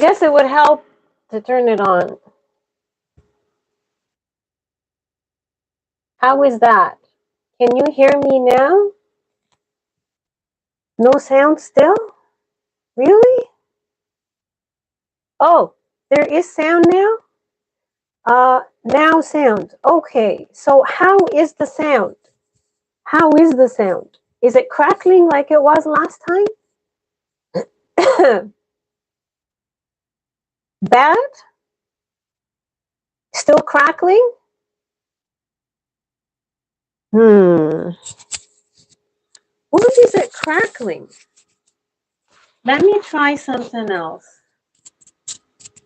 guess it would help to turn it on. How is that? Can you hear me now? No sound still? Really? Oh, there is sound now? Now sound. Okay, so how is the sound? How is the sound? Is it crackling like it was last time? Bad? Still crackling? What is it crackling? Let me try something else.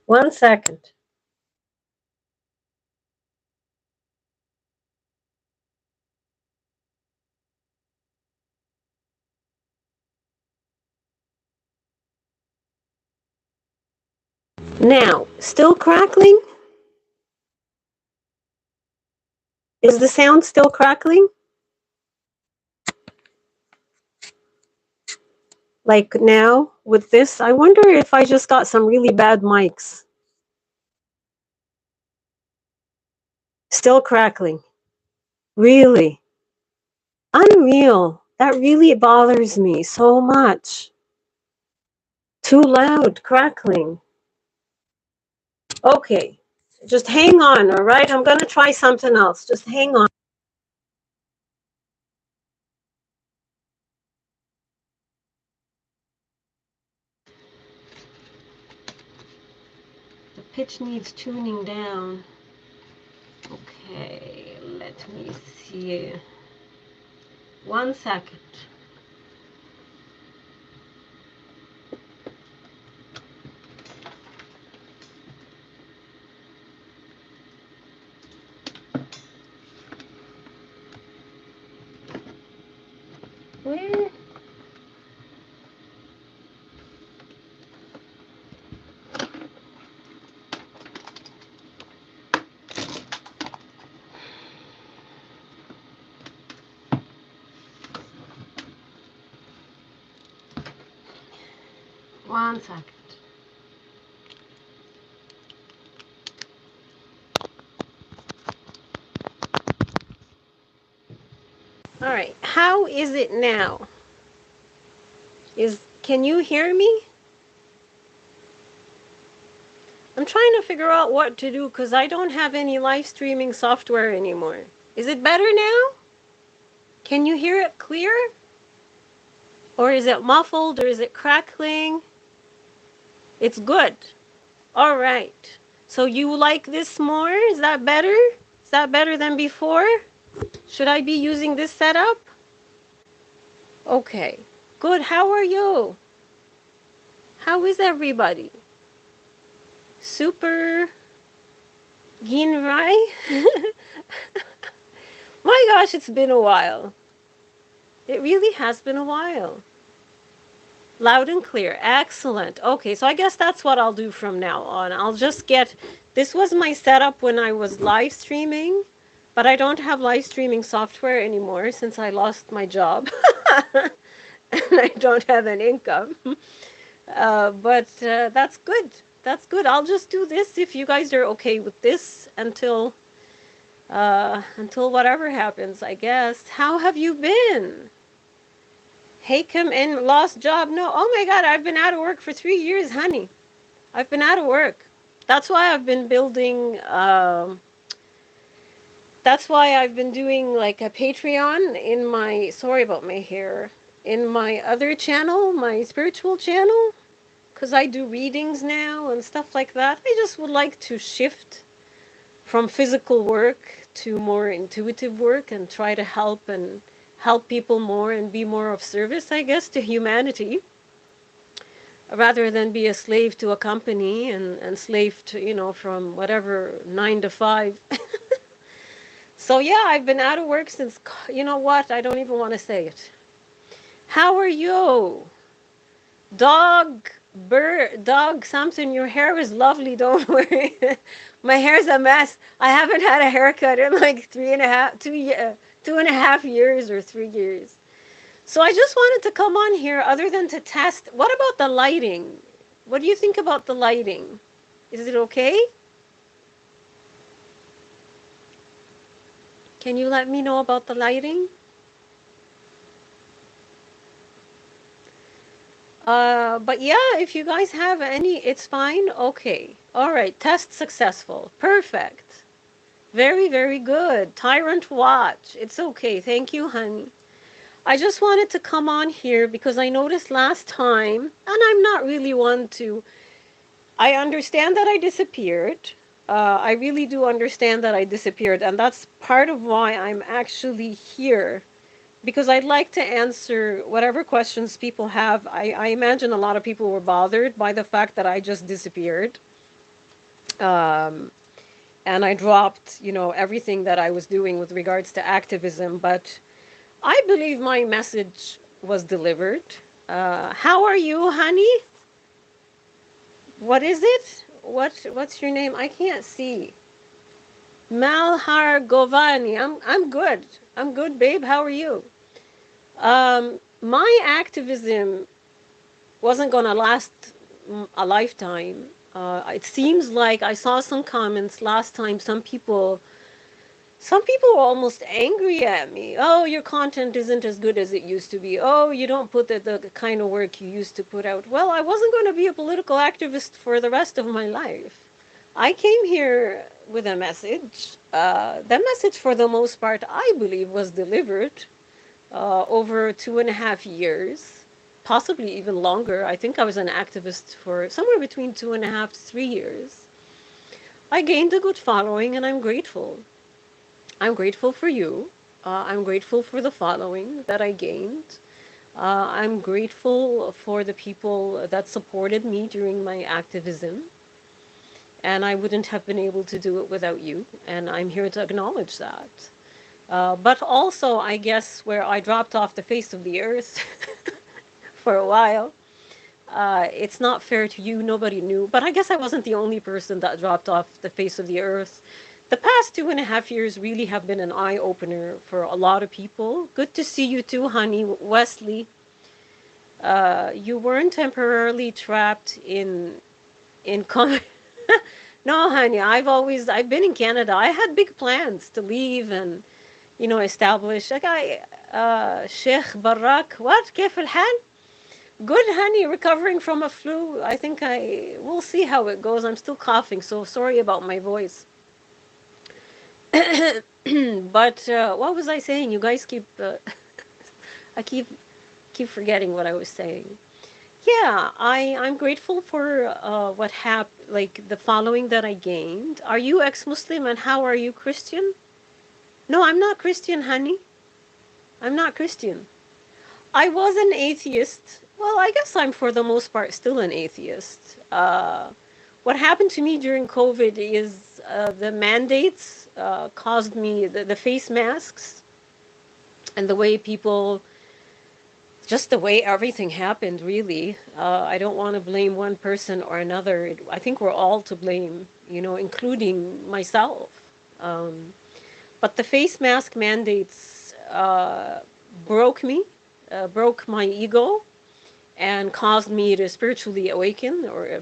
1 second. Now, still crackling? Is the sound still crackling? Like now with this? I wonder if I just got some really bad mics. Still crackling. Really? Unreal. That really bothers me so much. Too loud, crackling. Okay, just hang on, all right? I'm going to try something else. Just hang on. The pitch needs tuning down. Okay, let me see. 1 second. Where? One second. All right, how is it now? Can you hear me? I'm trying to figure out what to do because I don't have any live streaming software anymore. Is it better now? Can you hear it clear? Or is it muffled or is it crackling? It's good. All right. So you like this more? Is that better? Is that better than before? Should I be using this setup? Okay. Good. How are you? How is everybody? Super Ginrai? My gosh, it's been a while. It really has been a while. Loud and clear. Excellent. Okay, so I guess that's what I'll do from now on. I'll just get... This was my setup when I was live streaming, but I don't have live streaming software anymore since I lost my job. And I don't have an income. But that's good. That's good. I'll just do this if you guys are okay with this until whatever happens, I guess. How have you been? Haycom and lost job. No, oh my God, I've been out of work for 3 years, honey. I've been out of work. That's why I've been building, that's why I've been doing like a Patreon in my, sorry about my hair, in my other channel, my spiritual channel, because I do readings now and stuff like that. I just would like to shift from physical work to more intuitive work and try to help people more and be more of service, I guess, to humanity, rather than be a slave to a company and slave to, from whatever, 9 to 5. So yeah, I've been out of work since, you know what, I don't even want to say it. How are you? Dog, Samson, your hair is lovely, don't worry. My hair's a mess. I haven't had a haircut in like 2.5 years or 3 years. So I just wanted to come on here other than to test. What about the lighting? What do you think about the lighting? Is it okay? Can you let me know about the lighting? But yeah, if you guys have any, it's fine. Okay. All right. Test successful. Perfect. Very, very good. Tyrant watch. It's okay. Thank you, honey. I just wanted to come on here because I noticed last time, and I'm not really one to, I understand that I disappeared. I really do understand that I disappeared, and that's part of why I'm actually here because I'd like to answer whatever questions people have. I imagine a lot of people were bothered by the fact that I just disappeared. Um, and I dropped, everything that I was doing with regards to activism. But I believe my message was delivered. How are you, honey? What is it? What's your name? I can't see. Malhar Govani. I'm good. I'm good, babe. How are you? My activism wasn't gonna last a lifetime. It seems like I saw some comments last time. Some people were almost angry at me. Oh, your content isn't as good as it used to be. Oh, you don't put the kind of work you used to put out. Well, I wasn't going to be a political activist for the rest of my life. I came here with a message. That message, for the most part, I believe was delivered over 2.5 years, possibly even longer. I think I was an activist for somewhere between 2.5 to 3 years. I gained a good following, and I'm grateful. I'm grateful for you. I'm grateful for the following that I gained. I'm grateful for the people that supported me during my activism. And I wouldn't have been able to do it without you. And I'm here to acknowledge that. But also, I guess, where I dropped off the face of the earth for a while, it's not fair to you. Nobody knew. But I guess I wasn't the only person that dropped off the face of the earth. The past 2.5 years really have been an eye opener for a lot of people. Good to see you too, honey. Wesley, you weren't temporarily trapped in. No, honey. I've been in Canada. I had big plans to leave and establish. Like Sheikh Barak. What? كيف الحال? Good, honey. Recovering from a flu. I think we'll see how it goes. I'm still coughing, so sorry about my voice. But what was I saying? You guys keep I keep forgetting what I was saying. Yeah, I'm grateful for what happened, like the following that I gained. Are you ex-Muslim and how are you Christian? No, I'm not Christian, honey. I'm not Christian. I was an atheist. Well, I guess I'm for the most part still an atheist. What happened to me during COVID is the mandates caused me the face masks and the way people, just the way everything happened, really. I don't want to blame one person or another. I think we're all to blame, including myself. But the face mask mandates broke me, broke my ego, and caused me to spiritually awaken or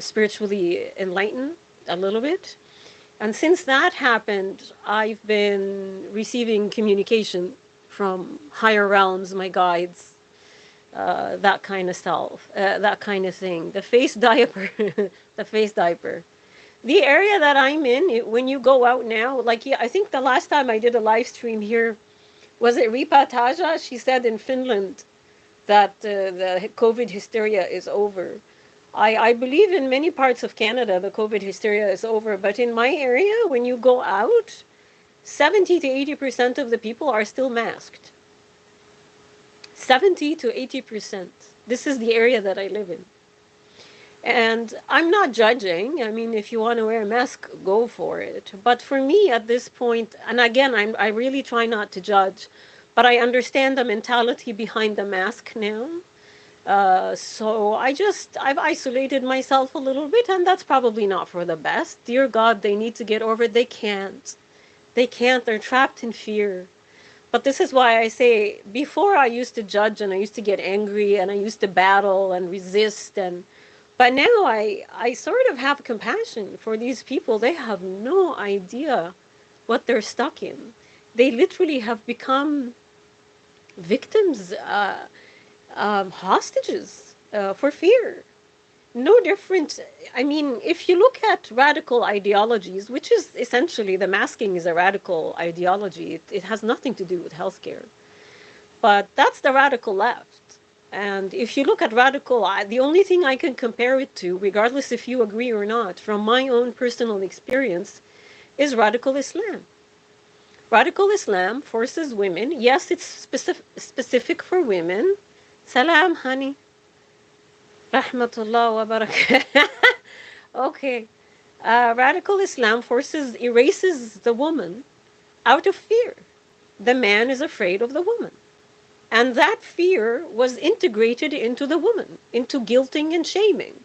spiritually enlighten a little bit. And since that happened, I've been receiving communication from higher realms, my guides, that kind of stuff, that kind of thing. The face diaper, the face diaper. The area that I'm in, when you go out now, like, yeah, I think the last time I did a live stream here, was it Ripa Taja? She said in Finland that the COVID hysteria is over. I believe in many parts of Canada, the COVID hysteria is over. But in my area, when you go out, 70 to 80% of the people are still masked. 70 to 80%. This is the area that I live in. And I'm not judging. I mean, if you want to wear a mask, go for it. But for me at this point, and again, I really try not to judge, but I understand the mentality behind the mask now. So I've isolated myself a little bit, and that's probably not for the best. Dear God, they need to get over it. They can't. They can't. They're trapped in fear. But this is why I say, before I used to judge and I used to get angry and I used to battle and resist and But now I sort of have compassion for these people. They have no idea what they're stuck in. They literally have become victims, hostages for fear. No different. I mean, if you look at radical ideologies, which is essentially the masking is a radical ideology, it has nothing to do with healthcare. But that's the radical left. And if you look at radical, the only thing I can compare it to, regardless if you agree or not, from my own personal experience, is radical Islam. Radical Islam forces women, yes, it's specific for women. Salam, honey. Rahmatullah wa barakatuh. Okay. Radical Islam erases the woman out of fear. The man is afraid of the woman. And that fear was integrated into the woman, into guilting and shaming.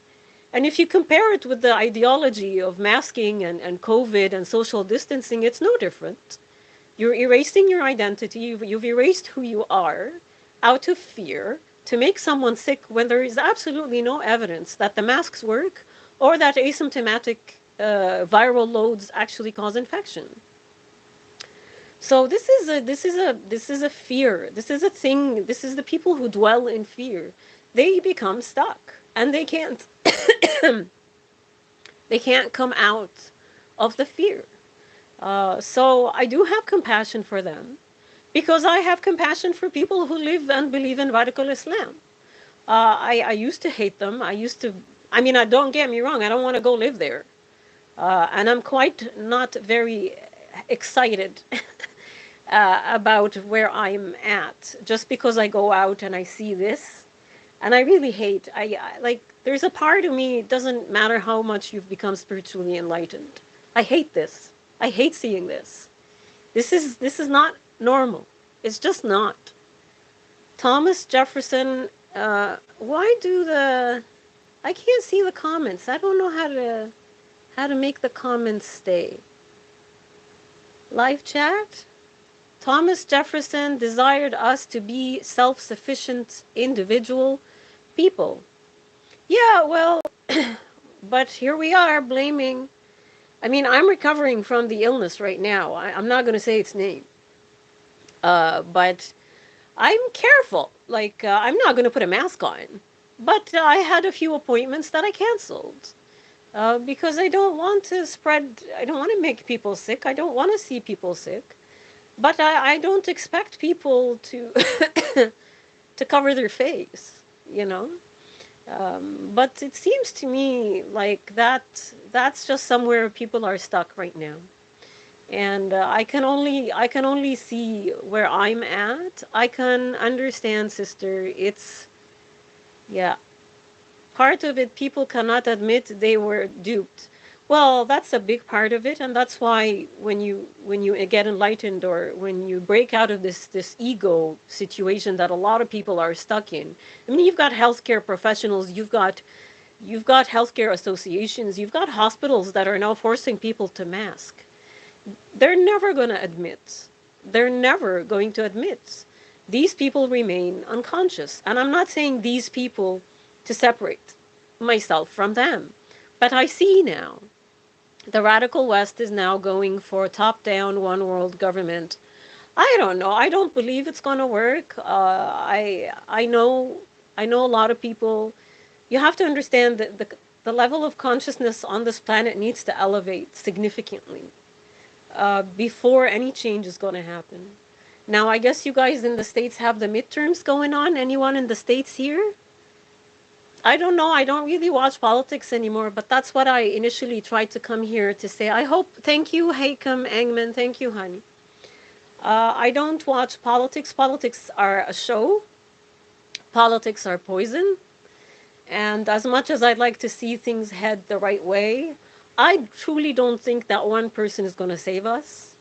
And if you compare it with the ideology of masking and COVID and social distancing, it's no different. You're erasing your identity, you've erased who you are out of fear to make someone sick when there is absolutely no evidence that the masks work or that asymptomatic viral loads actually cause infection. So this is a fear. This is a thing. This is the people who dwell in fear. They become stuck and they can't they can't come out of the fear. So I do have compassion for them because I have compassion for people who live and believe in radical Islam. I used to hate them. I mean, don't get me wrong, I don't want to go live there. And I'm quite not very excited about where I'm at, just because I go out and I see this. And I really hate, there's a part of me, it doesn't matter how much you've become spiritually enlightened. I hate this. I hate seeing this. This is not normal. It's just not. Thomas Jefferson, I can't see the comments. I don't know how to make the comments stay. Live chat. Thomas Jefferson desired us to be self-sufficient individual people. Yeah, well, but here we are blaming. I mean, I'm recovering from the illness right now. I'm not going to say its name. But I'm careful. I'm not going to put a mask on. But I had a few appointments that I canceled. Because I don't want to make people sick. I don't want to see people sick. But I don't expect people to to cover their face, you know. But it seems to me like that's just somewhere people are stuck right now. And I can only see where I'm at. I can understand, sister. Yeah. Part of it, people cannot admit they were duped. Well, that's a big part of it, and that's why when you get enlightened or when you break out of this ego situation that a lot of people are stuck in. I mean, you've got healthcare professionals, you've got healthcare associations, you've got hospitals that are now forcing people to mask. They're never going to admit. They're never going to admit. These people remain unconscious, and I'm not saying these people to separate myself from them. But I see now, the radical West is now going for top-down, one-world government. I don't know. I don't believe it's going to work. I know a lot of people. You have to understand that the level of consciousness on this planet needs to elevate significantly before any change is going to happen. Now, I guess you guys in the States have the midterms going on. Anyone in the States here? I don't know. I don't really watch politics anymore, but that's what I initially tried to come here to say. Thank you, Haikam Engman. Thank you, honey. I don't watch politics. Politics are a show. Politics are poison. And as much as I'd like to see things head the right way, I truly don't think that one person is going to save us.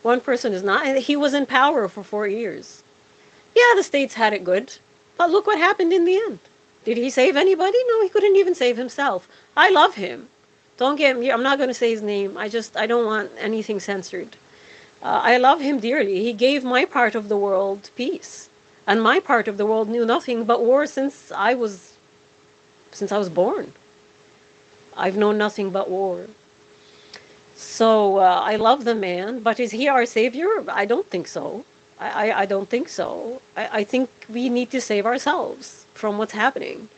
One person is not. He was in power for 4 years. Yeah, the States had it good. But look what happened in the end. Did he save anybody? No, he couldn't even save himself. I love him. Don't get me, I'm not going to say his name. I don't want anything censored. I love him dearly. He gave my part of the world peace. And my part of the world knew nothing but war since I was born. I've known nothing but war. So I love the man, but is he our savior? I don't think so. I don't think so. I think we need to save ourselves from what's happening.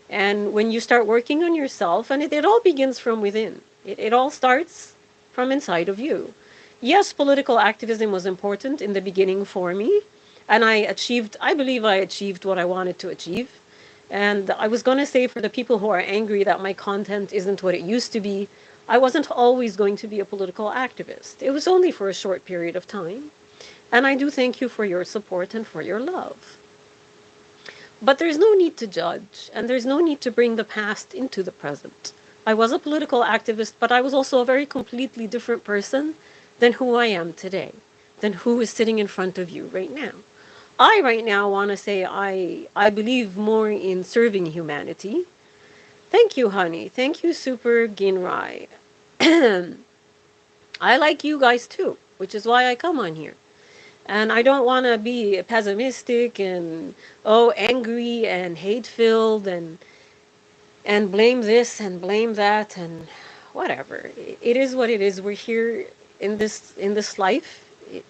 And when you start working on yourself, and it all begins from within, it all starts from inside of you. Yes, political activism was important in the beginning for me, and I believe I achieved what I wanted to achieve. And I was going to say, for the people who are angry that my content isn't what it used to be, I wasn't always going to be a political activist. It was only for a short period of time. And I do thank you for your support and for your love. But there's no need to judge, and there's no need to bring the past into the present. I was a political activist, but I was also a very completely different person than who I am today, than who is sitting in front of you right now. I right now want to say I believe more in serving humanity. Thank you, honey. Thank you, Super Ginrai. I like you guys too, which is why I come on here. And I don't want to be pessimistic and angry and hate-filled and blame this and blame that and whatever. It is what it is. We're here in this life.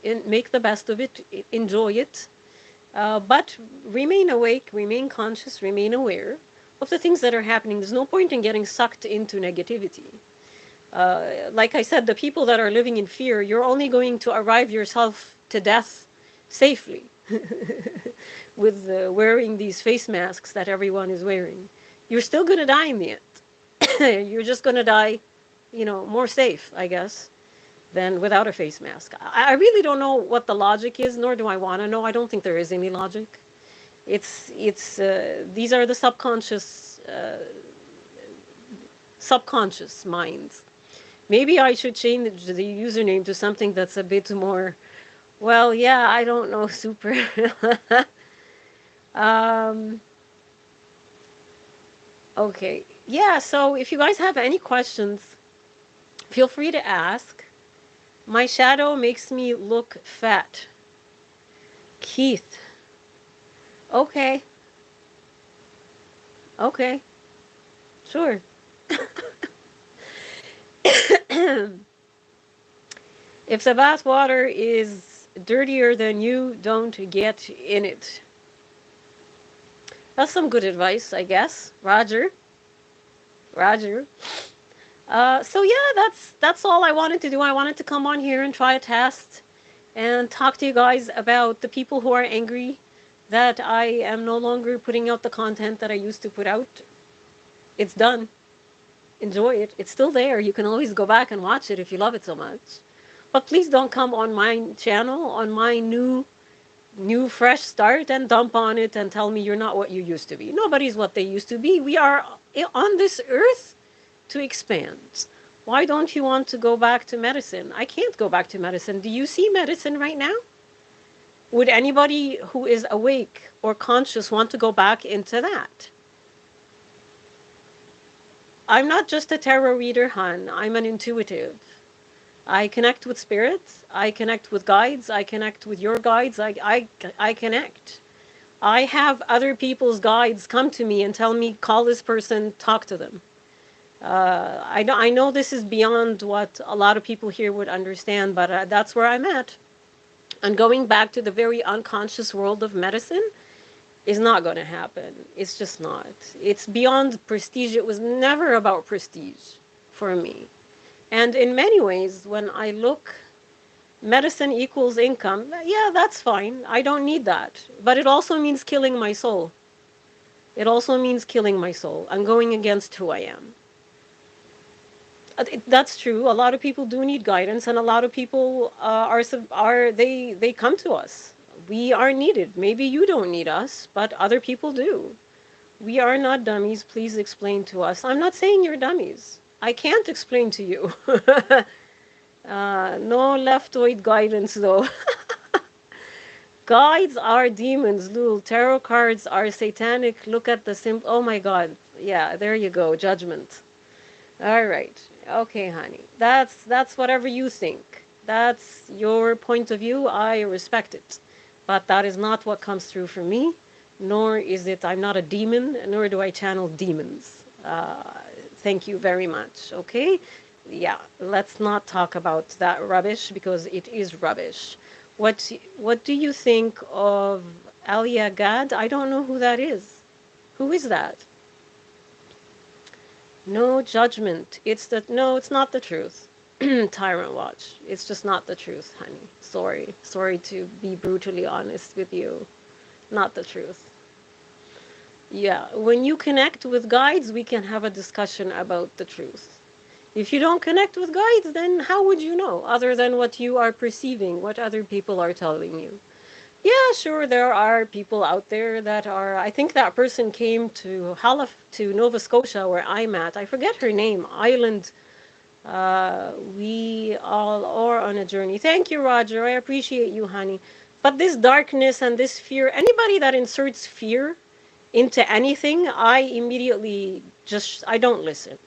Make the best of it. Enjoy it. But remain awake, remain conscious, remain aware of the things that are happening. There's no point in getting sucked into negativity. Like I said, the people that are living in fear, you're only going to arrive yourself to death safely with wearing these face masks that everyone is wearing. You're still going to die in the end. You're just going to die, more safe, I guess, than without a face mask. I really don't know what the logic is, nor do I want to know. I don't think there is any logic. It's these are the subconscious minds. Maybe I should change the username to something that's a bit more, well, yeah, I don't know, super. Okay. Yeah, so if you guys have any questions, feel free to ask. My shadow makes me look fat. Keith. Okay. Okay. Sure. If the bath water is dirtier than you, don't get in it. That's some good advice, I guess. Roger. So yeah, that's all I wanted to do. I wanted to come on here and try a test and talk to you guys about the people who are angry that I am no longer putting out the content that I used to put out. It's done. Enjoy it. It's still there. You can always go back and watch it if you love it so much. But please don't come on my channel, on my new fresh start, and dump on it and tell me you're not what you used to be. Nobody's what they used to be. We are on this earth to expand. Why don't you want to go back to medicine? I can't go back to medicine. Do you see medicine right now? Would anybody who is awake or conscious want to go back into that? I'm not just a tarot reader, hon. I'm an intuitive. I connect with spirits. I connect with guides. I connect with your guides. I connect. I have other people's guides come to me and tell me, call this person, talk to them. I know this is beyond what a lot of people here would understand, but that's where I'm at. And going back to the very unconscious world of medicine is not going to happen. It's just not. It's beyond prestige. It was never about prestige for me. And in many ways, when I look, medicine equals income. Yeah, that's fine. I don't need that. But it also means killing my soul. It also means killing my soul. I'm going against who I am. That's true. A lot of people do need guidance, and a lot of people they come to us. We are needed. Maybe you don't need us, but other people do. We are not dummies. Please explain to us. I'm not saying you're dummies. I can't explain to you. No leftoid guidance, though. Guides are demons, Lul. Tarot cards are satanic. Look at the symbol. Oh my God. Yeah, there you go. Judgment. All right. Okay, honey. That's whatever you think. That's your point of view. I respect it. But that is not what comes through for me, nor is it, I'm not a demon, nor do I channel demons. Thank you very much. Okay? Yeah, let's not talk about that rubbish because it is rubbish. What do you think of Alia Gad? I don't know who that is. Who is that? No judgment. No, it's not the truth. Tyrant Watch. It's just not the truth, honey. Sorry. Sorry to be brutally honest with you. Not the truth. Yeah, when you connect with guides, we can have a discussion about the truth. If you don't connect with guides, then how would you know, other than what you are perceiving, what other people are telling you? Yeah, sure, there are people out there that are. I think that person came to to Nova Scotia, where I'm at. I forget her name. Island. We all are on a journey. Thank you, Roger. I appreciate you, honey. But this darkness and this fear, anybody that inserts fear into anything, I immediately I don't listen.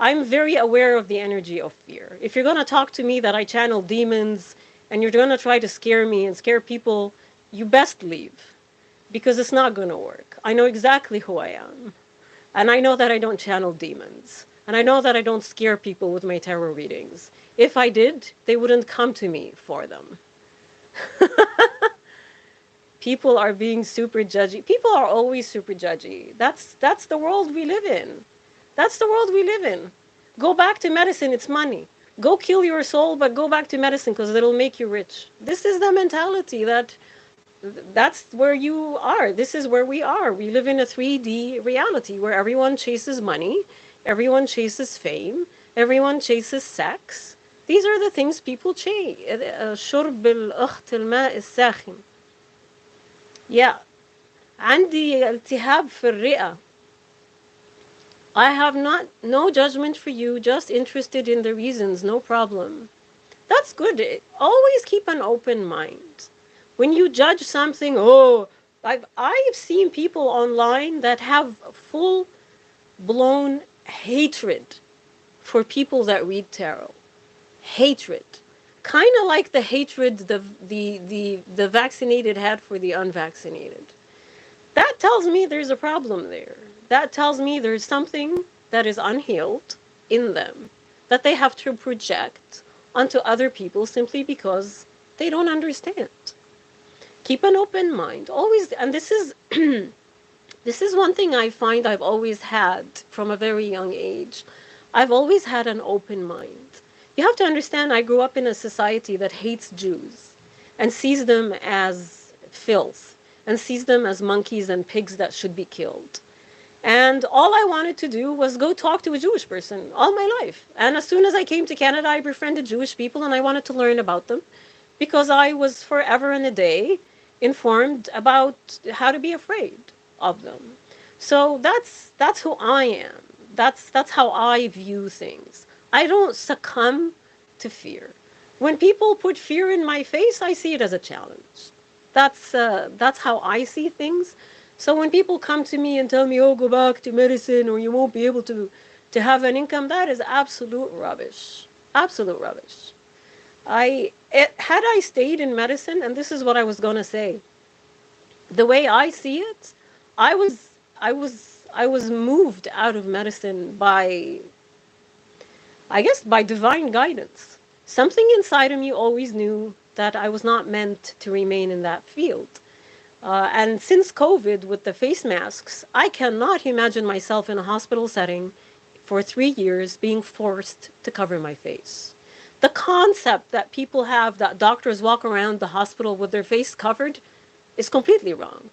I'm very aware of the energy of fear. If you're going to talk to me that I channel demons and you're going to try to scare me and scare people, you best leave because it's not going to work. I know exactly who I am. And I know that I don't channel demons. And I know that I don't scare people with my tarot readings. If I did, they wouldn't come to me for them. People are being super judgy. People are always super judgy. That's the world we live in. That's the world we live in. Go back to medicine, it's money. Go kill your soul, but go back to medicine because it'll make you rich. This is the mentality that's where you are. This is where we are. We live in a 3D reality where everyone chases money, everyone chases fame, everyone chases sex. These are the things people chase. شرب الأخت الماء الساخن. Yeah. عندي التهاب في الرئة. I have no judgment for you, just interested in the reasons, no problem. That's good. Always keep an open mind. When you judge something, I've seen people online that have full-blown hatred for people that read tarot. Hatred. Kind of like the hatred the vaccinated had for the unvaccinated. That tells me there's a problem there. That tells me there's something that is unhealed in them that they have to project onto other people simply because they don't understand. Keep an open mind. Always, and this is this is one thing I find I've always had from a very young age. I've always had an open mind. You have to understand I grew up in a society that hates Jews and sees them as filth and sees them as monkeys and pigs that should be killed. And all I wanted to do was go talk to a Jewish person all my life. And as soon as I came to Canada, I befriended Jewish people and I wanted to learn about them because I was forever and a day informed about how to be afraid of them. So that's who I am. That's how I view things. I don't succumb to fear. When people put fear in my face, I see it as a challenge. That's how I see things. So when people come to me and tell me, "Oh, go back to medicine, or you won't be able to have an income," that is absolute rubbish. Absolute rubbish. Had I stayed in medicine, and this is what I was gonna say, the way I see it, I was moved out of medicine by, I guess, by divine guidance. Something inside of me always knew that I was not meant to remain in that field. And since COVID, with the face masks, I cannot imagine myself in a hospital setting for 3 years being forced to cover my face. The concept that people have that doctors walk around the hospital with their face covered is completely wrong.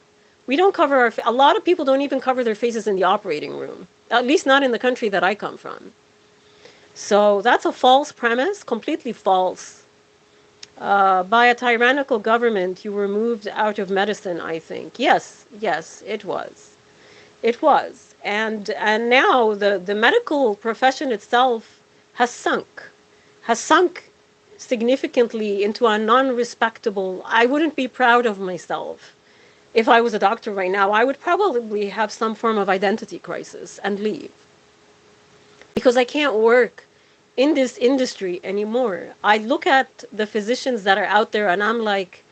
We don't cover a lot of people don't even cover their faces in the operating room, at least not in the country that I come from. So that's a false premise, completely false. By a tyrannical government, you were moved out of medicine, I think. Yes, it was. It was. And now the medical profession itself has sunk significantly into a non-respectable. I wouldn't be proud of myself. If I was a doctor right now, I would probably have some form of identity crisis and leave. Because I can't work in this industry anymore. I look at the physicians that are out there and I'm like,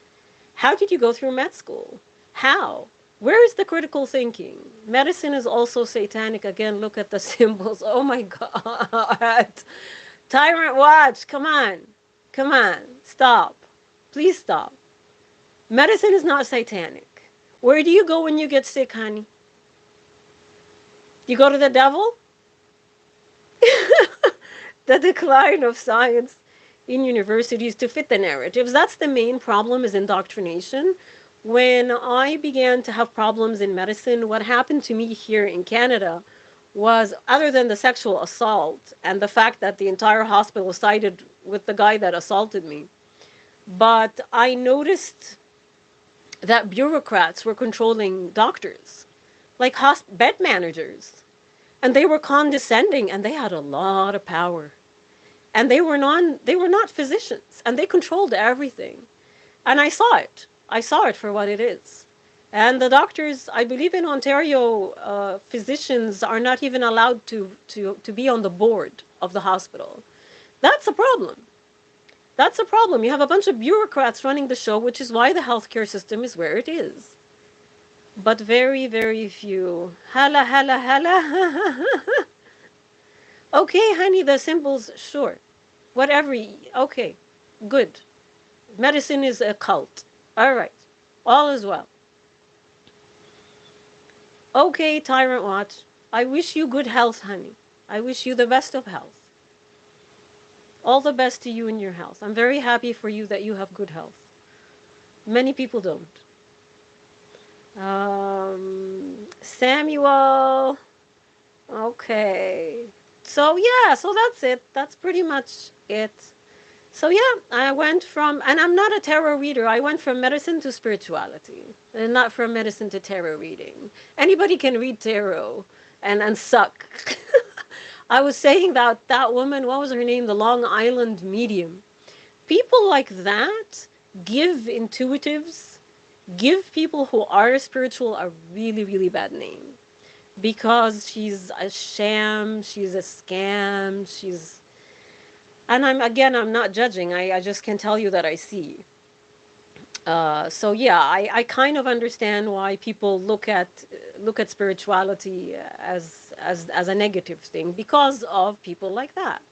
how did you go through med school? How? Where is the critical thinking? Medicine is also satanic. Again, look at the symbols. Oh my God. Tyrant Watch, come on. Come on. Stop. Please stop. Medicine is not satanic. Where do you go when you get sick, honey? You go to the devil? The decline of science in universities to fit the narratives. That's the main problem, is indoctrination. When I began to have problems in medicine, what happened to me here in Canada was, other than the sexual assault and the fact that the entire hospital sided with the guy that assaulted me, but I noticed that bureaucrats were controlling doctors, like bed managers. And they were condescending, and they had a lot of power. And they were not physicians, and they controlled everything. And I saw it. I saw it for what it is. And the doctors, I believe in Ontario, physicians are not even allowed to be on the board of the hospital. That's a problem. That's a problem. You have a bunch of bureaucrats running the show, which is why the healthcare system is where it is. But very, very few. Hala, hala, hala. Okay, honey, the symbols, sure. Whatever. Okay, good. Medicine is a cult. All right. All is well. Okay, Tyrant Watch. I wish you good health, honey. I wish you the best of health. All the best to you in your health. I'm very happy for you that you have good health. Many people don't. Samuel. Okay. So yeah, so that's it. That's pretty much it. So yeah, I went from, and I'm not a tarot reader. I went from medicine to spirituality, and not from medicine to tarot reading. Anybody can read tarot and suck. I was saying that woman, what was her name? The Long Island medium. People like that give intuitives, give people who are spiritual a really, really bad name. Because she's a sham, she's a scam, and I'm not judging. I just can tell you that I see. So yeah, I kind of understand why people look at spirituality as a negative thing, because of people like that.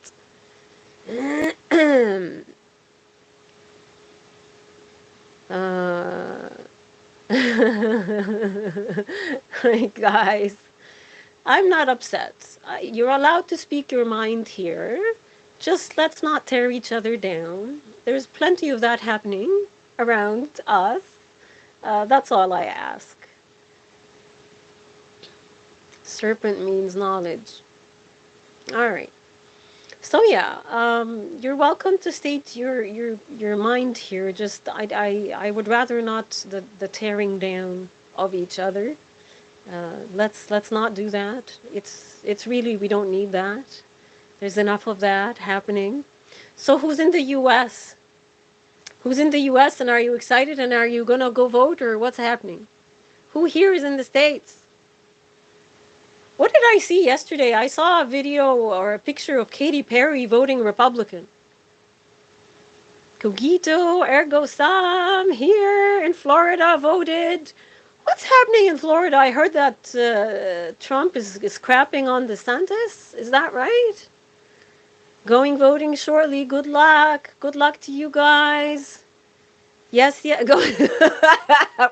Guys, I'm not upset. You're allowed to speak your mind here. Just let's not tear each other down. There's plenty of that happening around us. That's all I ask. Serpent means knowledge. All right. So yeah, you're welcome to state your mind here. Just I would rather not the tearing down of each other. Let's not do that. It's really, we don't need that. There's enough of that happening. So who's in the U.S.? Who's in the U.S. and are you excited and are you gonna go vote or what's happening? Who here is in the States? What did I see yesterday? I saw a video or a picture of Katy Perry voting Republican. Cogito ergo sum here in Florida voted. What's happening in Florida? I heard that Trump is crapping on DeSantis. Is that right? Going voting shortly. Good luck. Good luck to you guys. Yes, yeah. Go,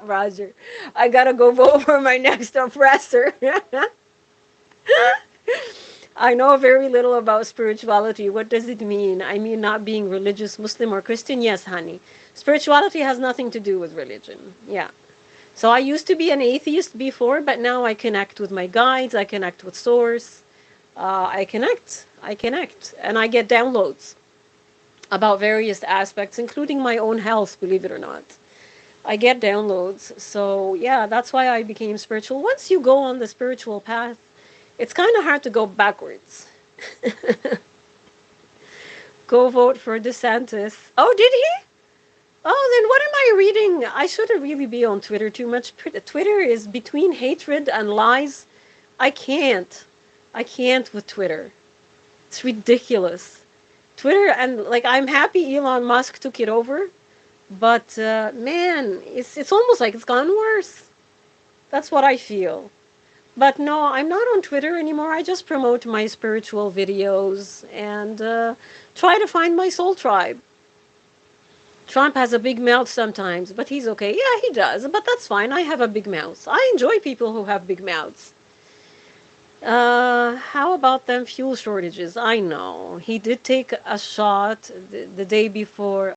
Roger. I gotta go vote for my next oppressor. I know very little about spirituality. What does it mean? I mean, not being religious, Muslim or Christian? Yes, honey. Spirituality has nothing to do with religion. Yeah. So I used to be an atheist before, but now I connect with my guides. I connect with Source. I connect, and I get downloads about various aspects, including my own health, believe it or not. I get downloads. So yeah, that's why I became spiritual. Once you go on the spiritual path, it's kind of hard to go backwards. Go vote for DeSantis. Oh, did he? Oh, then what am I reading? I shouldn't really be on Twitter too much. Twitter is between hatred and lies. I can't with Twitter. It's ridiculous. Twitter, and like, I'm happy Elon Musk took it over, but man, it's almost like it's gone worse. That's what I feel. But no, I'm not on Twitter anymore. I just promote my spiritual videos and try to find my soul tribe. Trump has a big mouth sometimes, but he's okay. Yeah, he does, but that's fine. I have a big mouth. I enjoy people who have big mouths. How about them fuel shortages? I know. He did take a shot the day before